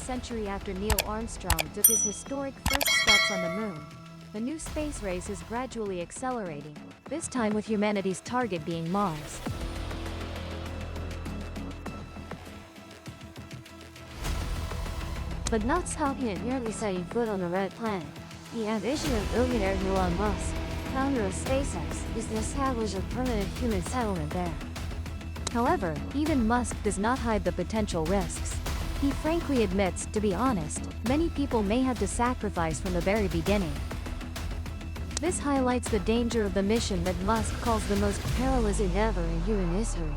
century after Neil Armstrong took his historic first steps on the moon, the new space race is gradually accelerating, this time with humanity's target being Mars. But not stopping at merely setting foot on the red planet. The ambition of billionaire Elon Musk, founder of SpaceX, is to establish a permanent human settlement there. However, even Musk does not hide the potential risks. He frankly admits, to be honest, many people may have to sacrifice from the very beginning. This highlights the danger of the mission that Musk calls the most perilous endeavor in human history.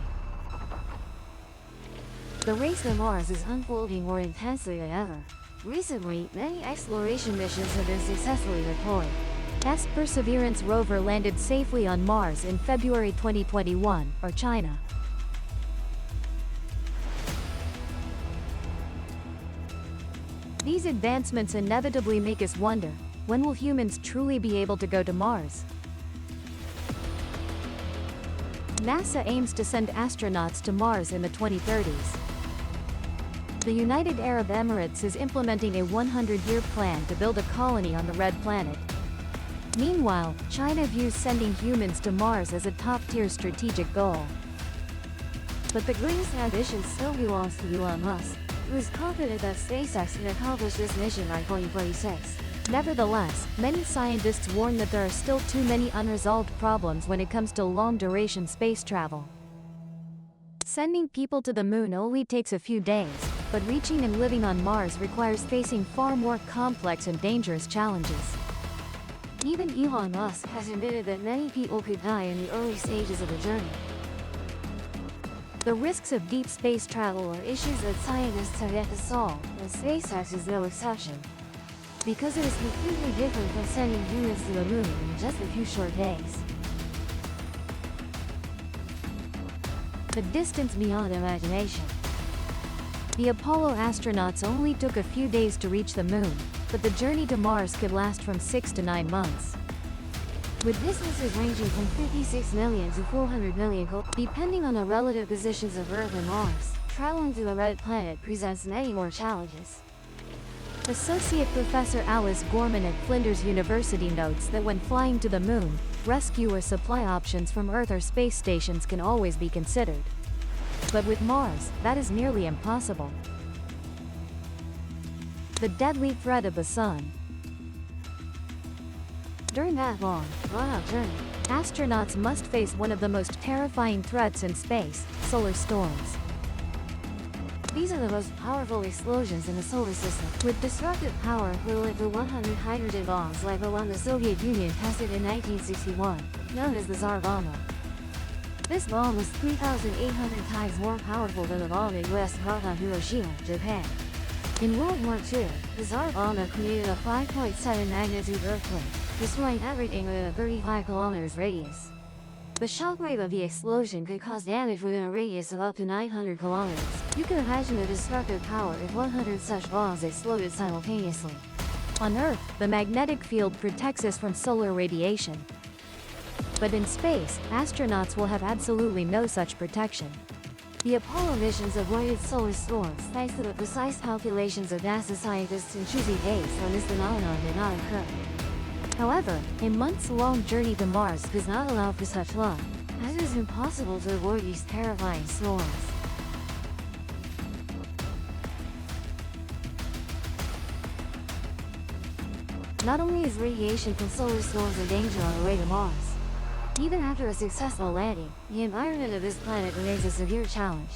The race to Mars is unfolding more intensely than ever. Recently, many exploration missions have been successfully deployed. NASA's Perseverance rover landed safely on Mars in February 2021, or China. These advancements inevitably make us wonder, when will humans truly be able to go to Mars? NASA aims to send astronauts to Mars in the 2030s. The United Arab Emirates is implementing a 100-year plan to build a colony on the Red Planet. Meanwhile, China views sending humans to Mars as a top-tier strategic goal. But the greatest ambition still belongs to Elon Musk, who is confident that SpaceX can accomplish this mission by 2026. Nevertheless, many scientists warn that there are still too many unresolved problems when it comes to long-duration space travel. Sending people to the moon only takes a few days, but reaching and living on Mars requires facing far more complex and dangerous challenges. Even Elon Musk has admitted that many people could die in the early stages of the journey. The risks of deep space travel are issues that scientists have yet to solve, and SpaceX is no exception. Because it is completely different from sending humans to the moon in just a few short days. The distance beyond imagination. The Apollo astronauts only took a few days to reach the moon, but the journey to Mars could last from 6 to 9 months. With distances ranging from 56 million to 400 million depending on the relative positions of Earth and Mars, traveling to the Red Planet presents many more challenges. Associate Professor Alice Gorman at Flinders University notes that when flying to the moon, rescue or supply options from Earth or space stations can always be considered. But with Mars, that is nearly impossible. The deadly threat of the Sun. During that long, drawn-out journey, astronauts must face one of the most terrifying threats in space, solar storms. These are the most powerful explosions in the solar system, with destructive power equivalent to 100 hydrogen bombs like the one the Soviet Union tested in 1961, known as the Tsar bomb. This bomb was 3,800 times more powerful than the bomb the US dropped on Hiroshima, Japan. In World War II, the Tsar bomb created a 5.7 magnitude earthquake, destroying everything within a 35 kilometers radius. The shockwave of the explosion could cause damage within a radius of up to 900 kilometers. You can imagine the destructive power if 100 such bombs exploded simultaneously. On Earth, the magnetic field protects us from solar radiation. But in space, astronauts will have absolutely no such protection. The Apollo missions avoided solar storms thanks to the precise calculations of NASA scientists in choosing days when this phenomenon did not occur. However, a months-long journey to Mars does not allow for such luck, as it is impossible to avoid these terrifying storms. Not only is radiation from solar storms a danger on the way to Mars, even after a successful landing, the environment of this planet remains a severe challenge.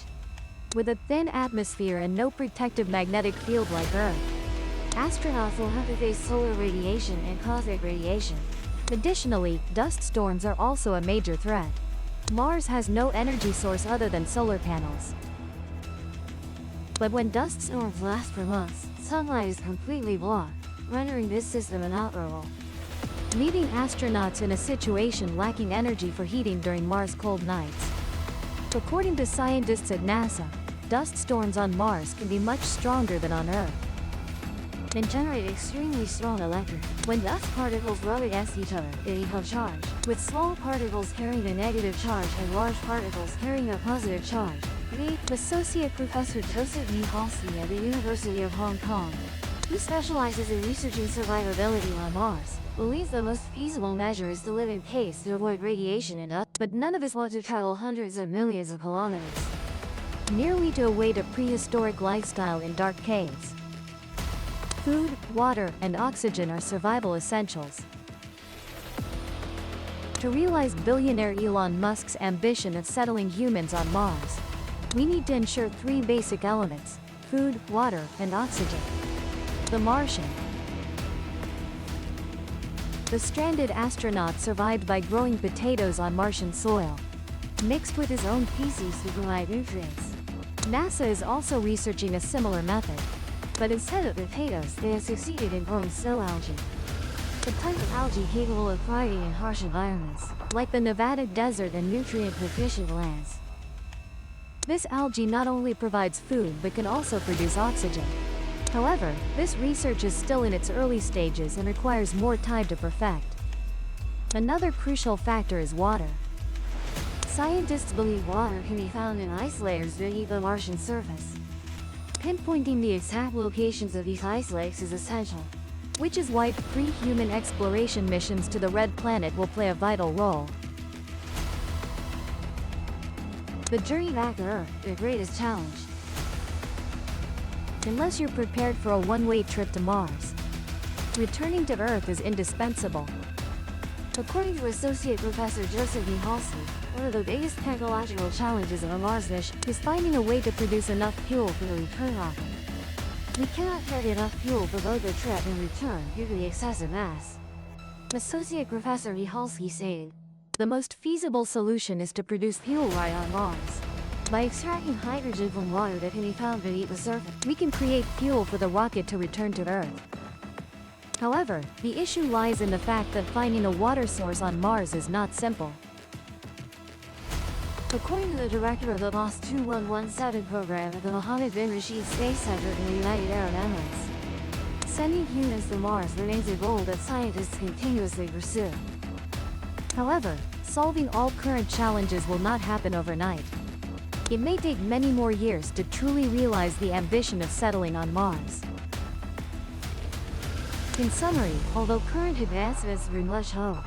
With a thin atmosphere and no protective magnetic field like Earth, astronauts will have to face solar radiation and cosmic radiation. Additionally, dust storms are also a major threat. Mars has no energy source other than solar panels. But when dust storms last for months, sunlight is completely blocked, rendering this system inoperable, leaving astronauts in a situation lacking energy for heating during Mars' cold nights. According to scientists at NASA, dust storms on Mars can be much stronger than on Earth. and generate extremely strong electric. When dust particles rub against each other, they become charged, with small particles carrying a negative charge and large particles carrying a positive charge. The Associate Professor Joseph E. Halsey at the University of Hong Kong, who specializes in researching survivability on Mars, believes the most feasible measure is to live in space to avoid radiation and dust, but none of us want to travel hundreds of millions of kilometers nearly to await a prehistoric lifestyle in dark caves. Food, water, and oxygen are survival essentials. To realize billionaire Elon Musk's ambition of settling humans on Mars, we need to ensure three basic elements: food, water, and oxygen. The Martian. The stranded astronaut survived by growing potatoes on Martian soil, mixed with his own feces to provide nutrients. NASA is also researching a similar method, but instead of potatoes, they have succeeded in growing snow algae, the type of algae capable of thriving in harsh environments, like the Nevada desert and nutrient-deficient lands. This algae not only provides food but can also produce oxygen. However, this research is still in its early stages and requires more time to perfect. Another crucial factor is water. Scientists believe water can be found in ice layers beneath the Martian surface. Pinpointing the exact locations of these ice lakes is essential, which is why pre-human exploration missions to the Red Planet will play a vital role. The journey back to Earth, the greatest challenge. Unless you're prepared for a one-way trip to Mars, returning to Earth is indispensable. According to Associate Professor Joseph E. Halsey, one of the biggest technological challenges of a Mars mission is finding a way to produce enough fuel for the return rocket. We cannot carry enough fuel for both the trip and return due to the excessive mass. Associate Professor E. Halsey stated, the most feasible solution is to produce fuel right on Mars. By extracting hydrogen from water that can be found beneath the surface, we can create fuel for the rocket to return to Earth. However, the issue lies in the fact that finding a water source on Mars is not simple. According to the director of the MOS 2117 program at the Mohammed bin Rashid Space Center in the United Arab Emirates, sending humans to Mars remains a goal that scientists continuously pursue. However, solving all current challenges will not happen overnight. It may take many more years to truly realize the ambition of settling on Mars. In summary, although current advancements bring much hope,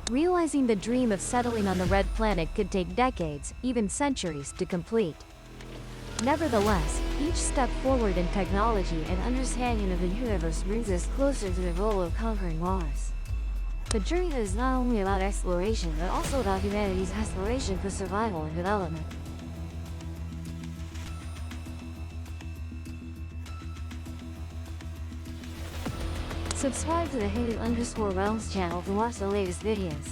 realizing the dream of settling on the Red Planet could take decades, even centuries, to complete. Nevertheless, each step forward in technology and understanding of the universe brings us closer to the goal of conquering Mars. The journey is not only about exploration but also about humanity's aspiration for survival and development. Subscribe to the Hated_Realms channel to watch the latest videos.